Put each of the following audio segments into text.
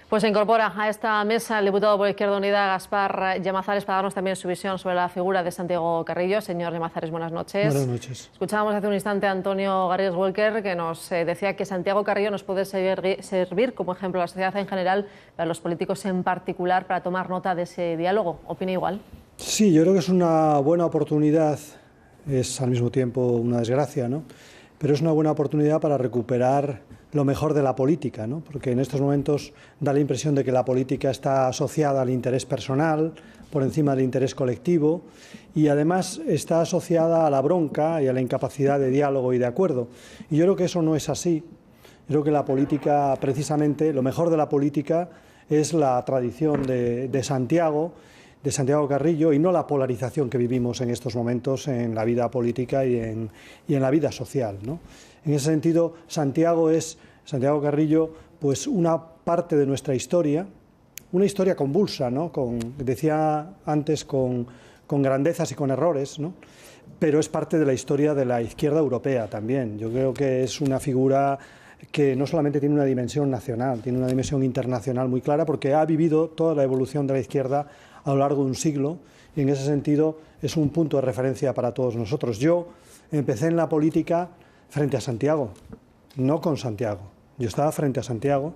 Pues se incorpora a esta mesa el diputado por Izquierda Unida, Gaspar Llamazares, para darnos también su visión sobre la figura de Santiago Carrillo. Señor Llamazares, buenas noches. Buenas noches. Escuchábamos hace un instante a Antonio Garrigues Walker, que nos decía que Santiago Carrillo nos puede servir como ejemplo a la sociedad en general, para los políticos en particular, para tomar nota de ese diálogo. ¿Opina igual? Sí, yo creo que es una buena oportunidad, es al mismo tiempo una desgracia, ¿no? Pero es una buena oportunidad para recuperar lo mejor de la política, ¿no? Porque en estos momentos da la impresión de que la política está asociada al interés personal por encima del interés colectivo y además está asociada a la bronca y a la incapacidad de diálogo y de acuerdo. Y yo creo que eso no es así. Yo creo que la política, precisamente, lo mejor de la política es la tradición de Santiago Carrillo, y no la polarización que vivimos en estos momentos en la vida política y en la vida social, ¿no? En ese sentido, Santiago Carrillo, pues una parte de nuestra historia, una historia convulsa, ¿no? Decía antes, con grandezas y con errores, ¿no? Pero es parte de la historia de la izquierda europea también. Yo creo que es una figura que no solamente tiene una dimensión nacional, tiene una dimensión internacional muy clara, porque ha vivido toda la evolución de la izquierda a lo largo de un siglo, y en ese sentido es un punto de referencia para todos nosotros. Yo empecé en la política frente a Santiago, no con Santiago. Yo estaba frente a Santiago,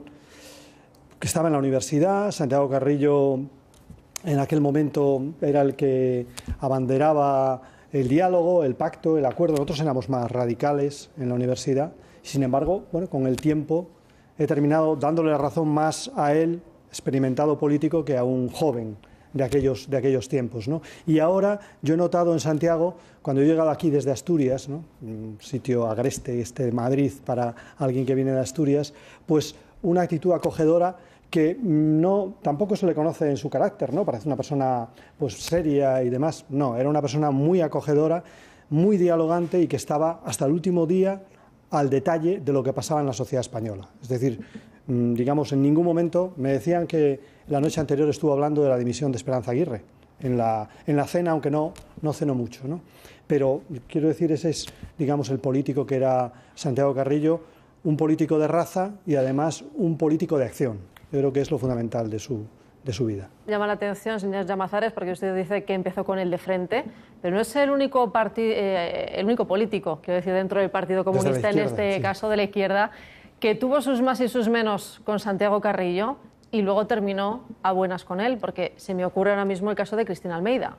que estaba en la universidad. Santiago Carrillo en aquel momento era el que abanderaba el diálogo, el pacto, el acuerdo. Nosotros éramos más radicales en la universidad. Sin embargo, bueno, con el tiempo he terminado dándole la razón más a él, experimentado político, que a un joven de aquellos tiempos, ¿no? Y ahora yo he notado en Santiago, cuando he llegado aquí desde Asturias, ¿no? Un sitio agreste, de Madrid, para alguien que viene de Asturias, pues una actitud acogedora que tampoco se le conoce en su carácter, ¿no? Parece una persona pues seria y demás. No, era una persona muy acogedora, muy dialogante, y que estaba hasta el último día al detalle de lo que pasaba en la sociedad española. Es decir, digamos, en ningún momento me decían que la noche anterior estuvo hablando de la dimisión de Esperanza Aguirre en la cena, aunque no cenó mucho, ¿no? Pero quiero decir, ese es, digamos, el político que era Santiago Carrillo, un político de raza y además un político de acción. Yo creo que es lo fundamental de su vida. Llama la atención, señor Llamazares, porque usted dice que empezó con el de frente, pero no es el único político, quiero decir, dentro del Partido Comunista, en este caso de la izquierda, que tuvo sus más y sus menos con Santiago Carrillo y luego terminó a buenas con él, porque se me ocurre ahora mismo el caso de Cristina Almeida.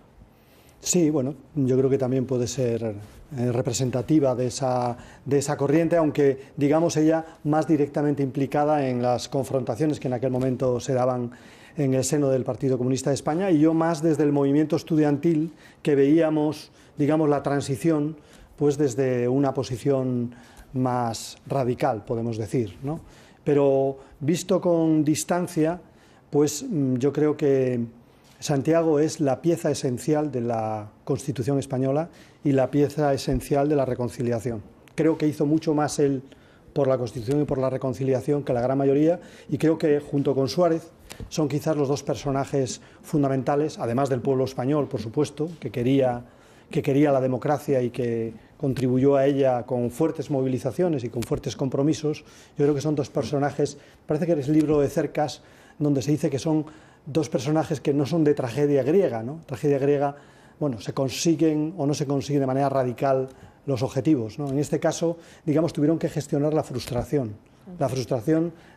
Sí, bueno, yo creo que también puede ser representativa de esa corriente, aunque, digamos, ella más directamente implicada en las confrontaciones que en aquel momento se daban en el seno del Partido Comunista de España, y yo más desde el movimiento estudiantil, que veíamos, digamos, la transición pues desde una posición más radical, podemos decir, ¿no? Pero visto con distancia, pues yo creo que Santiago es la pieza esencial de la Constitución española y la pieza esencial de la reconciliación. Creo que hizo mucho más él por la Constitución y por la reconciliación que la gran mayoría, y creo que junto con Suárez son quizás los dos personajes fundamentales, además del pueblo español, por supuesto, que quería la democracia y que contribuyó a ella con fuertes movilizaciones y con fuertes compromisos. Yo creo que son dos personajes, parece que es el libro de Cercas, donde se dice que son dos personajes que no son de tragedia griega, ¿no? Tragedia griega, bueno, se consiguen o no se consiguen de manera radical los objetivos, ¿no? En este caso, digamos, tuvieron que gestionar la frustración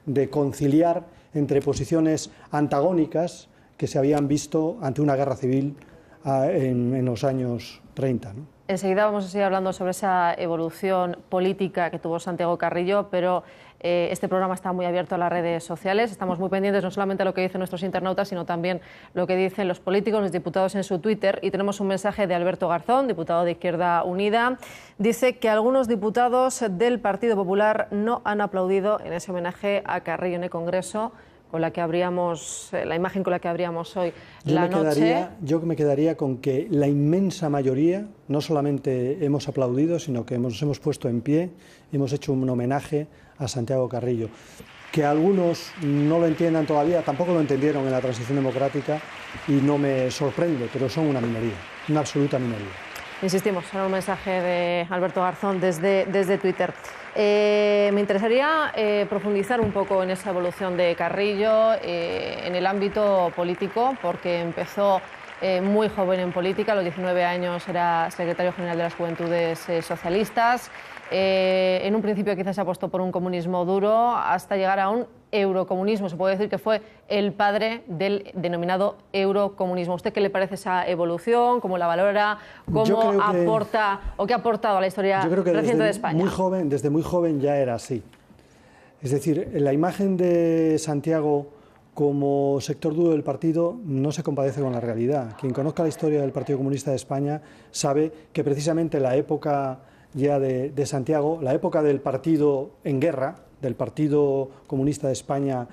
de conciliar entre posiciones antagónicas que se habían visto ante una guerra civil en los años 30, ¿no? Enseguida vamos a seguir hablando sobre esa evolución política que tuvo Santiago Carrillo, pero este programa está muy abierto a las redes sociales. Estamos muy pendientes no solamente de lo que dicen nuestros internautas, sino también lo que dicen los políticos, los diputados en su Twitter. Y tenemos un mensaje de Alberto Garzón, diputado de Izquierda Unida. Dice que algunos diputados del Partido Popular no han aplaudido en ese homenaje a Carrillo en el Congreso, con la que abríamos, la imagen con la que abríamos hoy la noche. Yo me quedaría con que la inmensa mayoría no solamente hemos aplaudido, sino que nos hemos puesto en pie y hemos hecho un homenaje a Santiago Carrillo. Que algunos no lo entiendan todavía, tampoco lo entendieron en la transición democrática, y no me sorprende, pero son una minoría, una absoluta minoría. Insistimos en un mensaje de Alberto Garzón desde Twitter. Me interesaría profundizar un poco en esa evolución de Carrillo en el ámbito político, porque empezó muy joven en política, a los 19 años era secretario general de las Juventudes Socialistas. En un principio quizás se apostó por un comunismo duro hasta llegar a un eurocomunismo. Se puede decir que fue el padre del denominado eurocomunismo. ¿A usted qué le parece esa evolución? ¿Cómo la valora? ¿Cómo aporta o qué ha aportado a la historia reciente de España? Desde muy joven ya era así. Es decir, la imagen de Santiago como sector duro del partido no se compadece con la realidad. Quien conozca la historia del Partido Comunista de España sabe que precisamente la época ya de Santiago, la época del partido en guerra, del Partido Comunista de España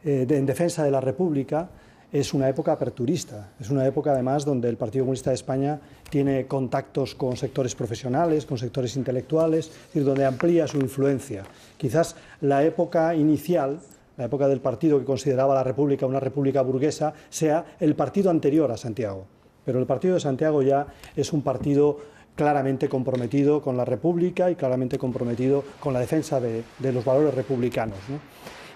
en defensa de la República, es una época aperturista. Es una época, además, donde el Partido Comunista de España tiene contactos con sectores profesionales, con sectores intelectuales, es decir, donde amplía su influencia. Quizás la época inicial, la época del partido que consideraba la República una república burguesa, sea el partido anterior a Santiago. Pero el partido de Santiago ya es un partido claramente comprometido con la República y claramente comprometido con la defensa de los valores republicanos, ¿no?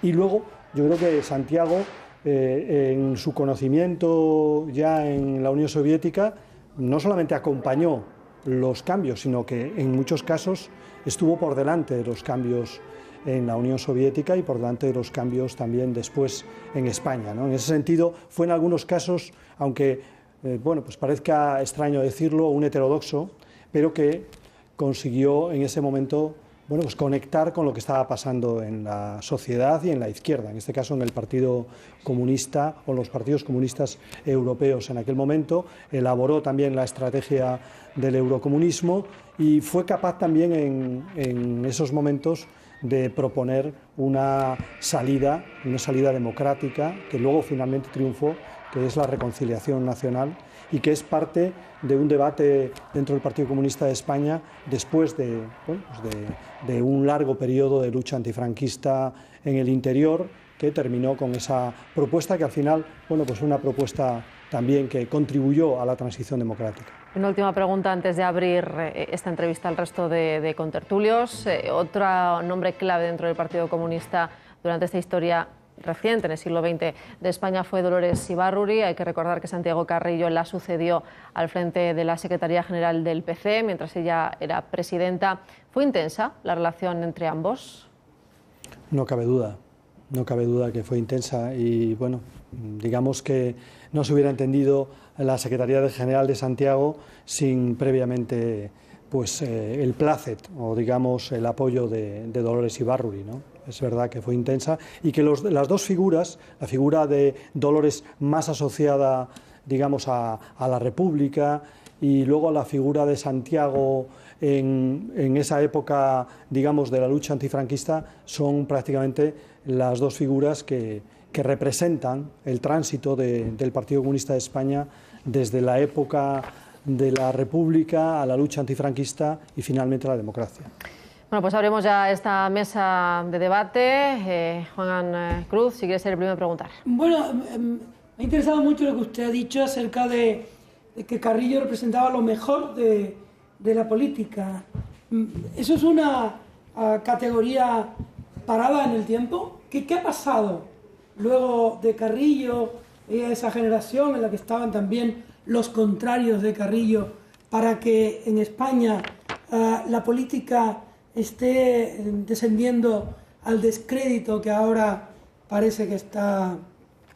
Y luego, yo creo que Santiago, en su conocimiento ya en la Unión Soviética, no solamente acompañó los cambios, sino que en muchos casos estuvo por delante de los cambios en la Unión Soviética y por delante de los cambios también después en España, ¿no? En ese sentido, fue en algunos casos, aunque bueno, pues parezca extraño decirlo, un heterodoxo, pero que consiguió en ese momento, bueno, pues conectar con lo que estaba pasando en la sociedad y en la izquierda, en este caso en el Partido Comunista o los partidos comunistas europeos en aquel momento. Elaboró también la estrategia del eurocomunismo y fue capaz también en esos momentos de proponer una salida democrática que luego finalmente triunfó, que es la reconciliación nacional y que es parte de un debate dentro del Partido Comunista de España después de un largo periodo de lucha antifranquista en el interior, que terminó con esa propuesta que al final, bueno, pues fue una propuesta también que contribuyó a la transición democrática. Una última pregunta antes de abrir esta entrevista al resto de contertulios. Otro nombre clave dentro del Partido Comunista durante esta historia reciente, en el siglo XX, de España fue Dolores Ibárruri. Hay que recordar que Santiago Carrillo la sucedió al frente de la Secretaría General del PC mientras ella era presidenta. ¿Fue intensa la relación entre ambos? No cabe duda que fue intensa y, bueno, digamos que no se hubiera entendido la Secretaría General de Santiago sin previamente pues el plácet o digamos el apoyo de Dolores Ibárruri, ¿no? Es verdad que fue intensa y que las dos figuras, la figura de Dolores más asociada, digamos, a la República y luego la figura de Santiago en esa época, digamos, de la lucha antifranquista, son prácticamente las dos figuras que representan el tránsito del Partido Comunista de España desde la época de la República a la lucha antifranquista y finalmente a la democracia. Bueno, pues abrimos ya esta mesa de debate. Juan Cruz, si quiere ser el primero en preguntar. Bueno, me ha interesado mucho lo que usted ha dicho acerca de que Carrillo representaba lo mejor de la política. ¿Eso es una categoría parada en el tiempo? ¿Qué ha pasado luego de Carrillo y esa generación en la que estaban también los contrarios de Carrillo para que en España la política esté descendiendo al descrédito que ahora parece que está?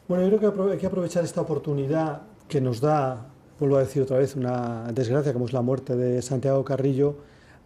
Bueno, yo creo que hay que aprovechar esta oportunidad que nos da, vuelvo a decir otra vez, una desgracia como es la muerte de Santiago Carrillo,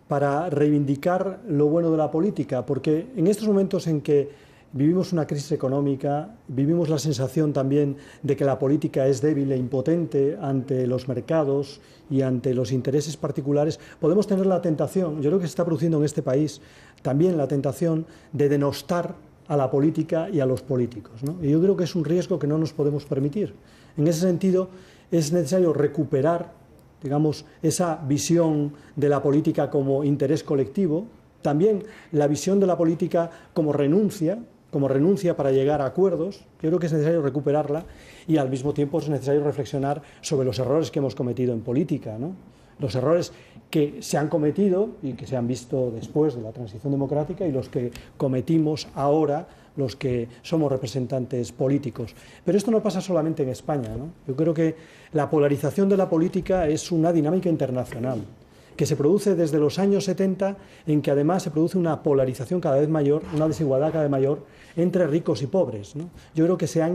para reivindicar lo bueno de la política, porque en estos momentos en que vivimos una crisis económica, vivimos la sensación también de que la política es débil e impotente ante los mercados y ante los intereses particulares, podemos tener la tentación, yo creo que se está produciendo en este país también la tentación de denostar a la política y a los políticos, ¿no? Y yo creo que es un riesgo que no nos podemos permitir. En ese sentido, es necesario recuperar, digamos, esa visión de la política como interés colectivo, también la visión de la política como renuncia, como renuncia para llegar a acuerdos. Yo creo que es necesario recuperarla y al mismo tiempo es necesario reflexionar sobre los errores que hemos cometido en política, ¿no? Los errores que se han cometido y que se han visto después de la transición democrática y los que cometimos ahora los que somos representantes políticos. Pero esto no pasa solamente en España, ¿no? Yo creo que la polarización de la política es una dinámica internacional que se produce desde los años 70, en que además se produce una polarización cada vez mayor, una desigualdad cada vez mayor entre ricos y pobres, ¿no? Yo creo que se ha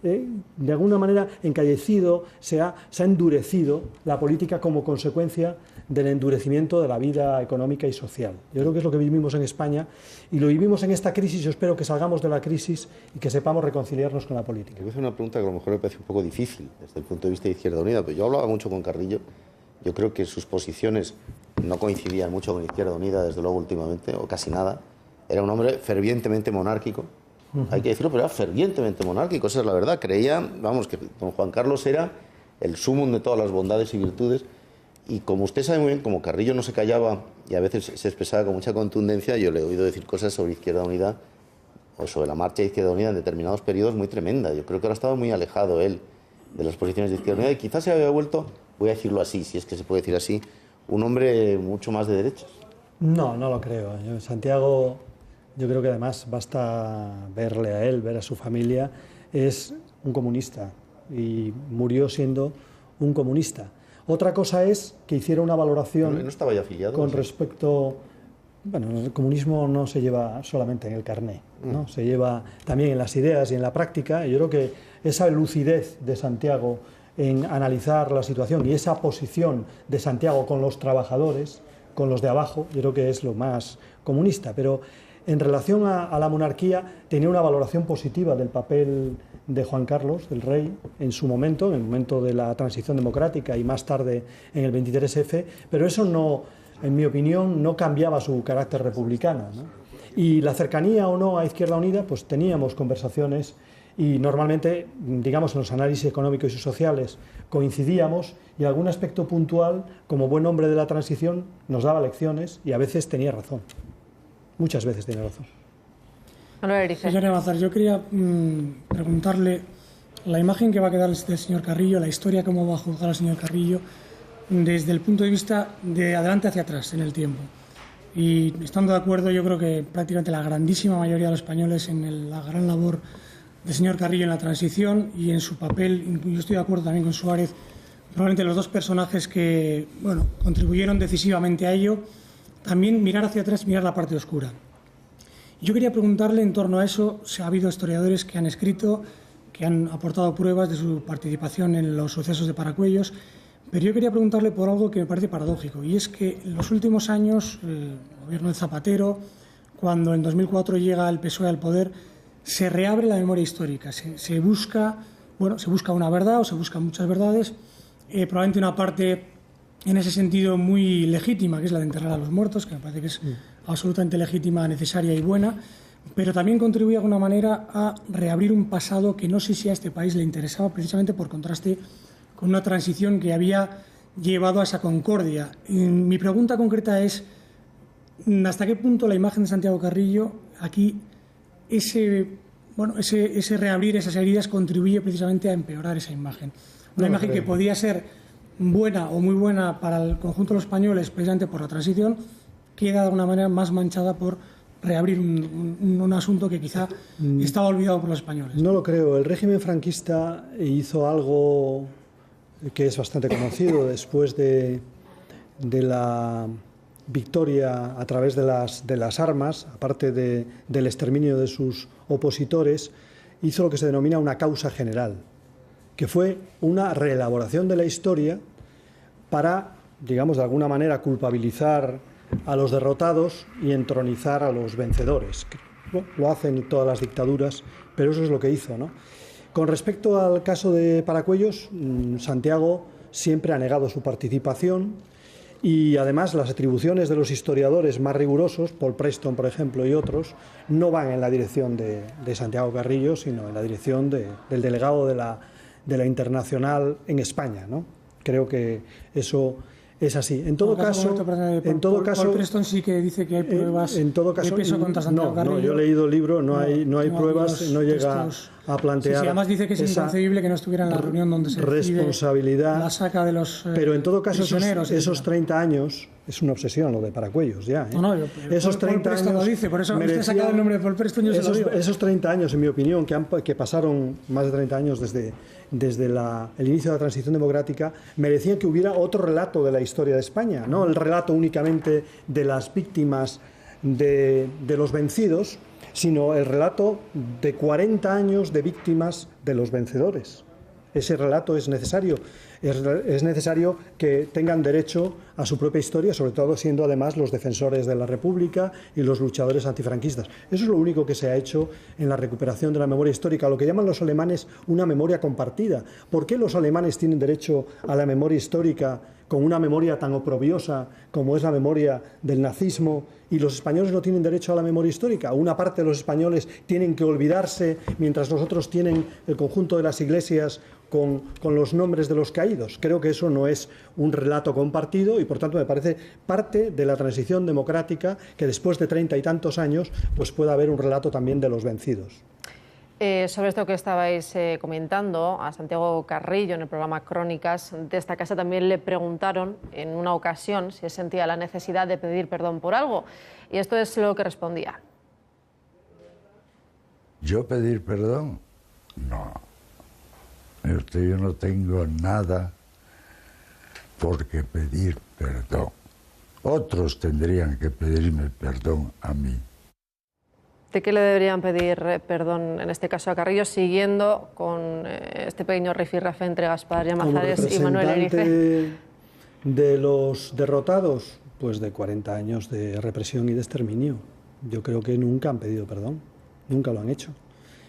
de alguna manera encallecido, se ha endurecido la política como consecuencia del endurecimiento de la vida económica y social. Yo creo que es lo que vivimos en España y lo vivimos en esta crisis. Yo espero que salgamos de la crisis y que sepamos reconciliarnos con la política. Voy a hacer una pregunta que a lo mejor me parece un poco difícil desde el punto de vista de Izquierda Unida, pero yo hablaba mucho con Carrillo. Yo creo que sus posiciones no coincidían mucho con Izquierda Unida, desde luego últimamente, o casi nada. Era un hombre fervientemente monárquico, hay que decirlo, pero era fervientemente monárquico, esa es la verdad. Creía, vamos, que don Juan Carlos era el sumum de todas las bondades y virtudes. Y como usted sabe muy bien, como Carrillo no se callaba y a veces se expresaba con mucha contundencia, yo le he oído decir cosas sobre Izquierda Unida o sobre la marcha de Izquierda Unida en determinados periodos muy tremenda. Yo creo que ahora estaba muy alejado él de las posiciones de Izquierda Unida y quizás se había vuelto, voy a decirlo así, si es que se puede decir así, un hombre mucho más de derechas. No, no lo creo. Santiago, yo creo que además basta verle a él, ver a su familia, es un comunista y murió siendo un comunista. Otra cosa es que hiciera una valoración ¿No estaba ya afiliado? con respecto... Bueno, el comunismo no se lleva solamente en el carné, ¿no? Se lleva también en las ideas y en la práctica. Y yo creo que esa lucidez de Santiago en analizar la situación y esa posición de Santiago con los trabajadores, con los de abajo, yo creo que es lo más comunista. Pero en relación a la monarquía, tenía una valoración positiva del papel de Juan Carlos, del rey, en su momento, en el momento de la transición democrática y más tarde en el 23F, pero eso no, en mi opinión, no cambiaba su carácter republicano, ¿no? Y la cercanía o no a Izquierda Unida, pues teníamos conversaciones y normalmente, digamos, en los análisis económicos y sociales coincidíamos y algún aspecto puntual, como buen hombre de la transición, nos daba lecciones y a veces tenía razón. Muchas veces tenía razón. Señor Bazar, yo quería preguntarle la imagen que va a quedar del señor Carrillo, la historia, cómo va a juzgar al señor Carrillo desde el punto de vista de adelante hacia atrás en el tiempo. Y estando de acuerdo, yo creo que prácticamente la grandísima mayoría de los españoles en la gran labor del señor Carrillo en la transición y en su papel, yo estoy de acuerdo también con Suárez, probablemente los dos personajes que contribuyeron decisivamente a ello, también mirar hacia atrás, mirar la parte oscura. Yo quería preguntarle en torno a eso, si ha habido historiadores que han escrito, que han aportado pruebas de su participación en los sucesos de Paracuellos, pero yo quería preguntarle por algo que me parece paradójico, y es que en los últimos años, el gobierno de Zapatero, cuando en 2004 llega el PSOE al poder, se reabre la memoria histórica, se busca una verdad o se buscan muchas verdades, probablemente una parte en ese sentido muy legítima, que es la de enterrar a los muertos, que me parece que es absolutamente legítima, necesaria y buena, pero también contribuye de alguna manera a reabrir un pasado que no sé si a este país le interesaba, precisamente por contraste con una transición que había llevado a esa concordia. Y mi pregunta concreta es, ¿hasta qué punto la imagen de Santiago Carrillo, aquí, ese reabrir esas heridas contribuye precisamente a empeorar esa imagen? Una imagen que podía ser buena o muy buena para el conjunto de los españoles, precisamente por la transición, queda de alguna manera más manchada por reabrir un asunto que quizá estaba olvidado por los españoles. No lo creo. El régimen franquista hizo algo que es bastante conocido después de la victoria a través de las armas, aparte del exterminio de sus opositores, hizo lo que se denomina una causa general, que fue una reelaboración de la historia para, digamos, de alguna manera culpabilizar a los derrotados y entronizar a los vencedores. Lo hacen todas las dictaduras, pero eso es lo que hizo, ¿no? Con respecto al caso de Paracuellos, Santiago siempre ha negado su participación y además las atribuciones de los historiadores más rigurosos, Paul Preston, por ejemplo, y otros, no van en la dirección de Santiago Carrillo, sino en la dirección del delegado de la Internacional en España, ¿no? Creo que eso Es así. En todo caso, Paul Preston sí que dice que hay pruebas de peso contra Santiago Carrillo. No, yo he leído el libro, no hay pruebas, no llega a plantear. Sí, además dice que es inconcebible que no estuviera en la reunión donde se responsabilidad. La saca de los pero en todo caso esos 30 años es una obsesión lo de Paracuellos ya. Esos 30 años lo dice, por eso usted ha sacado el nombre de Paul Preston, yo se lo digo. Esos 30 años, en mi opinión, que pasaron más de 30 años desde el inicio de la transición democrática, merecían que hubiera otro relato de la historia de España, no el relato únicamente de las víctimas de los vencidos, sino el relato de 40 años de víctimas de los vencedores. Ese relato es necesario. Es necesario que tengan derecho a su propia historia, sobre todo siendo además los defensores de la República y los luchadores antifranquistas. Eso es lo único que se ha hecho en la recuperación de la memoria histórica, lo que llaman los alemanes una memoria compartida. ¿Por qué los alemanes tienen derecho a la memoria histórica con una memoria tan oprobiosa como es la memoria del nazismo, y los españoles no tienen derecho a la memoria histórica? Una parte de los españoles tienen que olvidarse, mientras los otros tienen el conjunto de las iglesias con los nombres de los caídos. Creo que eso no es un relato compartido y, por tanto, me parece parte de la transición democrática que después de 30 y tantos años pues pueda haber un relato también de los vencidos. Sobre esto que estabais comentando, a Santiago Carrillo en el programa Crónicas de esta casa también le preguntaron en una ocasión si sentía la necesidad de pedir perdón por algo, y esto es lo que respondía. ¿Yo pedir perdón? No. Yo no tengo nada por qué pedir perdón. Otros tendrían que pedirme perdón a mí. ¿De qué le deberían pedir perdón en este caso a Carrillo, siguiendo con este pequeño rifirrafe entre Gaspar Llamazares y Manuel Erice? De los derrotados, pues de 40 años de represión y de exterminio. Yo creo que nunca han pedido perdón, nunca lo han hecho.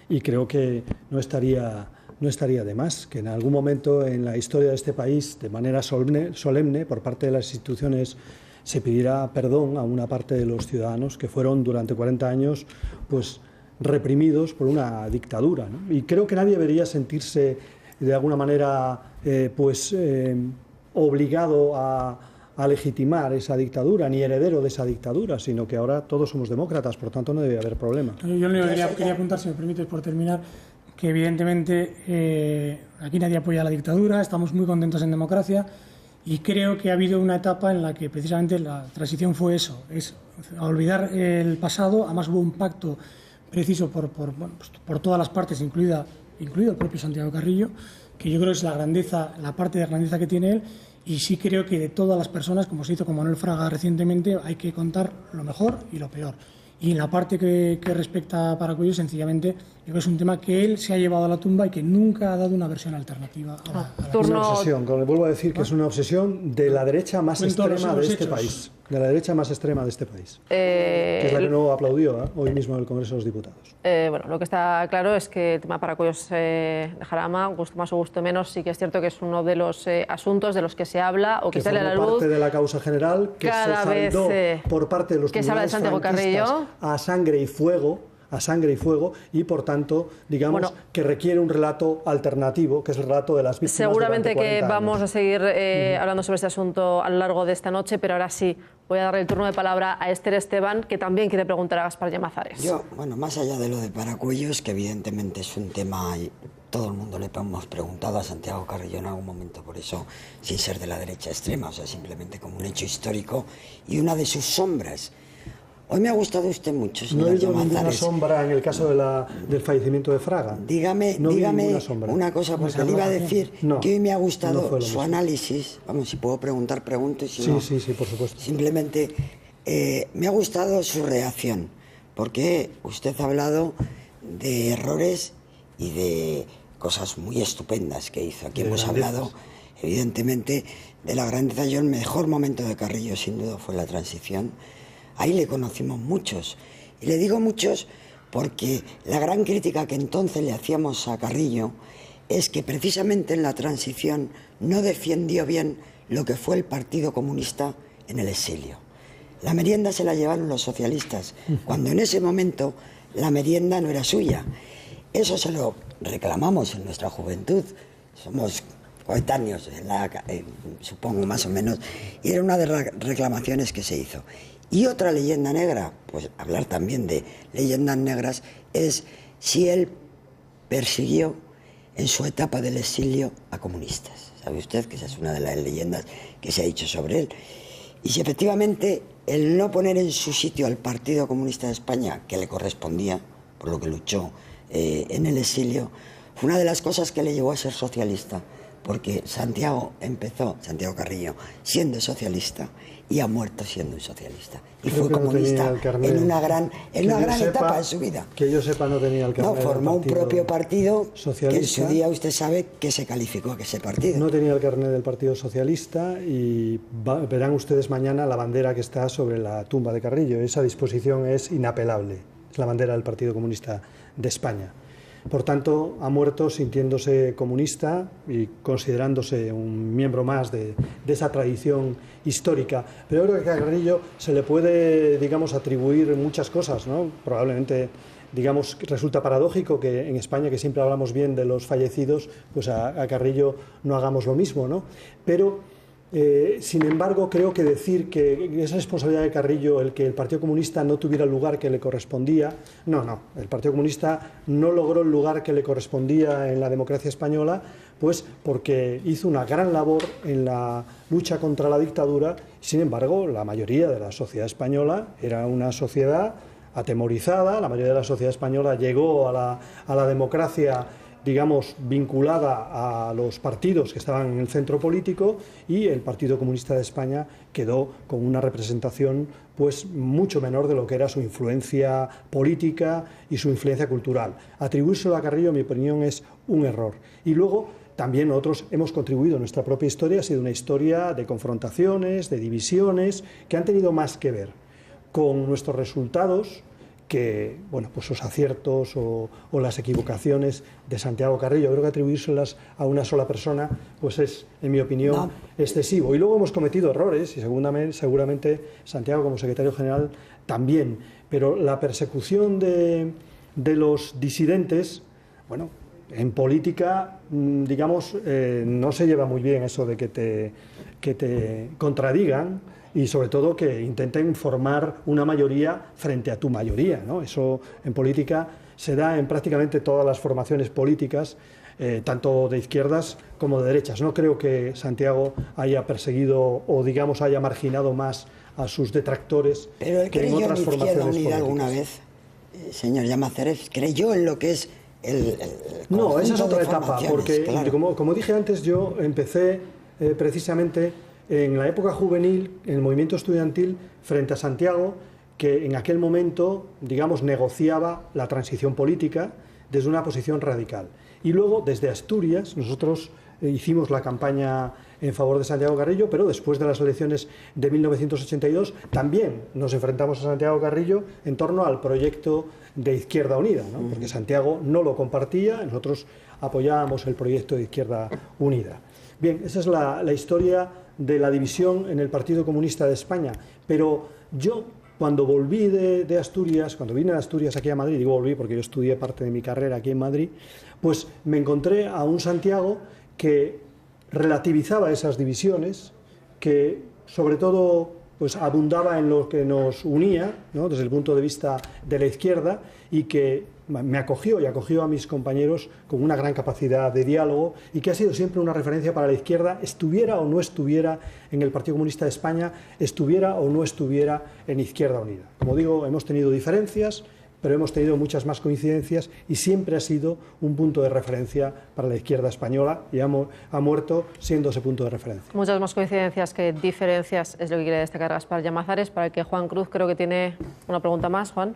Y creo que no estaría de más que en algún momento en la historia de este país, de manera solemne por parte de las instituciones, se pidiera perdón a una parte de los ciudadanos que fueron durante 40 años pues reprimidos por una dictadura, ¿no? Y creo que nadie debería sentirse de alguna manera obligado a legitimar esa dictadura, ni heredero de esa dictadura, sino que ahora todos somos demócratas, por tanto no debe haber problema. Yo quería apuntar, si me permites, por terminar, que evidentemente aquí nadie apoya la dictadura, estamos muy contentos en democracia. Y creo que ha habido una etapa en la que precisamente la transición fue eso, es a olvidar el pasado. Además hubo un pacto preciso por todas las partes, incluido el propio Santiago Carrillo, que yo creo que es la parte de grandeza que tiene él. Y sí creo que de todas las personas, como se hizo con Manuel Fraga recientemente, hay que contar lo mejor y lo peor. Y en la parte que respecta a Paracuellos, sencillamente, yo creo que es un tema que él se ha llevado a la tumba y que nunca ha dado una versión alternativa. Es una obsesión, vuelvo a decir que es una obsesión de la derecha más extrema de este país. De la derecha más extrema de este país. Que es la que no aplaudió hoy mismo en el Congreso de los Diputados. Bueno, lo que está claro es que el tema Paracuellos de Jarama, gusto más o gusto menos, sí que es cierto que es uno de los asuntos de los que se habla o que sale a la luz. Parte de la causa general que cada se saldó por parte de los que se habla de Santiago Carrillo a sangre y fuego, y por tanto, digamos, que requiere un relato alternativo, que es el relato de las víctimas. Seguramente que vamos a seguir hablando sobre este asunto a lo largo de esta noche, pero ahora sí, voy a darle el turno de palabra a Esther Esteban, que también quiere preguntar a Gaspar Llamazares. Más allá de lo de Paracuellos, que evidentemente es un tema, y todo el mundo le hemos preguntado a Santiago Carrillo en algún momento por eso, sin ser de la derecha extrema, o sea, simplemente como un hecho histórico y una de sus sombras. Hoy me ha gustado usted mucho, señor Llamazares. No hay ninguna sombra en el caso del fallecimiento de Fraga. Dígame una cosa, porque le iba a decir que hoy me ha gustado su análisis. Vamos, si puedo preguntar, pregunto. Y si no, sí, por supuesto. Simplemente me ha gustado su reacción, porque usted ha hablado de errores y de cosas muy estupendas que hizo. Aquí hemos hablado, evidentemente, de la grandeza. Yo, el mejor momento de Carrillo, sin duda, fue la transición. Ahí le conocimos muchos. Y le digo muchos porque la gran crítica que entonces le hacíamos a Carrillo es que precisamente en la transición no defendió bien lo que fue el Partido Comunista en el exilio. La merienda se la llevaron los socialistas, cuando en ese momento la merienda no era suya. Eso se lo reclamamos en nuestra juventud. Somos coetáneos, supongo más o menos, y era una de las reclamaciones que se hizo. Y otra leyenda negra, pues hablar también de leyendas negras, es si él persiguió en su etapa del exilio a comunistas. ¿Sabe usted que esa es una de las leyendas que se ha dicho sobre él? Y si efectivamente el no poner en su sitio al Partido Comunista de España, que le correspondía, por lo que luchó en el exilio, fue una de las cosas que le llevó a ser socialista, porque Santiago Carrillo, siendo socialista y ha muerto siendo un socialista. Y fue comunista en una gran etapa de su vida. Que yo sepa, no tenía el carnet. No, formó un propio partido socialista, que en su día usted sabe que se calificó que ese partido. No tenía el carnet del Partido Socialista y verán ustedes mañana la bandera que está sobre la tumba de Carrillo. Esa disposición es inapelable. Es la bandera del Partido Comunista de España. Por tanto, ha muerto sintiéndose comunista y considerándose un miembro más de esa tradición histórica. Pero yo creo que a Carrillo se le puede, digamos, atribuir muchas cosas, ¿no? Probablemente, digamos, resulta paradójico que en España, que siempre hablamos bien de los fallecidos, pues a Carrillo no hagamos lo mismo, ¿no? Pero sin embargo, creo que decir que es responsabilidad de Carrillo el que el Partido Comunista no tuviera el lugar que le correspondía, no, el Partido Comunista no logró el lugar que le correspondía en la democracia española, pues porque hizo una gran labor en la lucha contra la dictadura. Sin embargo, la mayoría de la sociedad española era una sociedad atemorizada, la mayoría de la sociedad española llegó a la democracia, digamos, vinculada a los partidos que estaban en el centro político, y el Partido Comunista de España quedó con una representación pues mucho menor de lo que era su influencia política y su influencia cultural. Atribuírselo a Carrillo, en mi opinión, es un error. Y luego también nosotros hemos contribuido, nuestra propia historia ha sido una historia de confrontaciones, de divisiones, que han tenido más que ver con nuestros resultados que, bueno, pues los aciertos o las equivocaciones de Santiago Carrillo. Creo que atribuírselas a una sola persona pues es, en mi opinión, excesivo. Y luego hemos cometido errores, y seguramente Santiago, como secretario general, también. Pero la persecución de los disidentes, bueno, en política, digamos, no se lleva muy bien eso de que te contradigan, y sobre todo que intenten formar una mayoría frente a tu mayoría, ¿no? Eso en política se da en prácticamente todas las formaciones políticas, tanto de izquierdas como de derechas. No creo que Santiago haya perseguido o, digamos, haya marginado más a sus detractores que en otras formaciones políticas. ¿Alguna vez, señor Llamazares, creyó en lo que es el No, esa es otra etapa, porque claro, como dije antes, yo empecé precisamente en la época juvenil, en el movimiento estudiantil, frente a Santiago, que en aquel momento, digamos, negociaba la transición política desde una posición radical. Y luego, desde Asturias, nosotros hicimos la campaña en favor de Santiago Carrillo, pero después de las elecciones de 1982 también nos enfrentamos a Santiago Carrillo en torno al proyecto de Izquierda Unida, ¿no? Porque Santiago no lo compartía, nosotros apoyábamos el proyecto de Izquierda Unida. Bien, esa es la historia de la división en el Partido Comunista de España. Pero yo, cuando volví de Asturias, cuando vine a Asturias aquí a Madrid, digo volví porque yo estudié parte de mi carrera aquí en Madrid, pues me encontré a un Santiago que relativizaba esas divisiones, que sobre todo pues abundaba en lo que nos unía, ¿no?, desde el punto de vista de la izquierda, y que me acogió y acogió a mis compañeros con una gran capacidad de diálogo, y que ha sido siempre una referencia para la izquierda, estuviera o no estuviera en el Partido Comunista de España, estuviera o no estuviera en Izquierda Unida. Como digo, hemos tenido diferencias, pero hemos tenido muchas más coincidencias, y siempre ha sido un punto de referencia para la izquierda española, y ha muerto siendo ese punto de referencia. Muchas más coincidencias que diferencias es lo que quiere destacar Gaspar Llamazares, para el que Juan Cruz creo que tiene una pregunta más. Juan.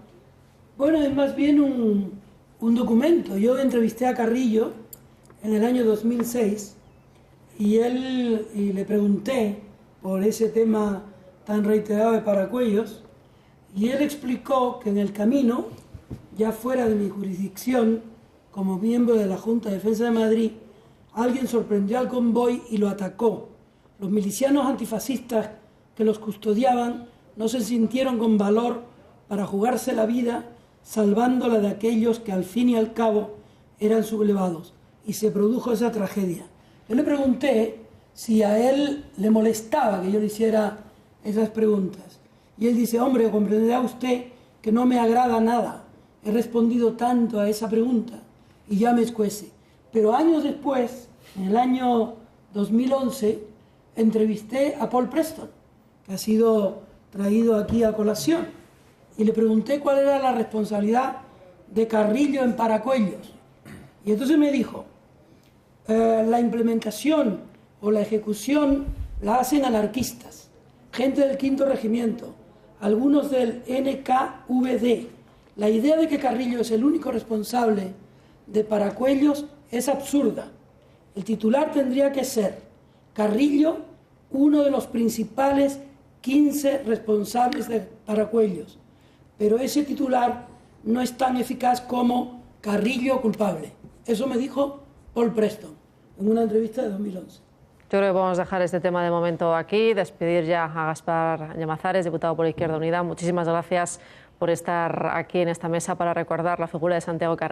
Bueno, es más bien un documento. Yo entrevisté a Carrillo en el año 2006 y le pregunté por ese tema tan reiterado de Paracuellos, y él explicó que en el camino, ya fuera de mi jurisdicción, como miembro de la Junta de Defensa de Madrid, alguien sorprendió al convoy y lo atacó. Los milicianos antifascistas que los custodiaban no se sintieron con valor para jugarse la vida salvándola de aquellos que al fin y al cabo eran sublevados, y se produjo esa tragedia. Yo le pregunté si a él le molestaba que yo le hiciera esas preguntas. Y él dice, hombre, comprenderá usted que no me agrada nada. He respondido tanto a esa pregunta y ya me escuece. Pero años después, en el año 2011, entrevisté a Paul Preston, que ha sido traído aquí a colación, y le pregunté cuál era la responsabilidad de Carrillo en Paracuellos. Y entonces me dijo, la implementación o la ejecución la hacen anarquistas, gente del 5º Regimiento, algunos del NKVD. La idea de que Carrillo es el único responsable de Paracuellos es absurda. El titular tendría que ser Carrillo, uno de los principales 15 responsables de Paracuellos. Pero ese titular no es tan eficaz como Carrillo culpable. Eso me dijo Paul Preston en una entrevista de 2011. Yo creo que podemos dejar este tema de momento aquí, despedir ya a Gaspar Llamazares, diputado por Izquierda Unida. Muchísimas gracias por estar aquí en esta mesa para recordar la figura de Santiago Carrillo.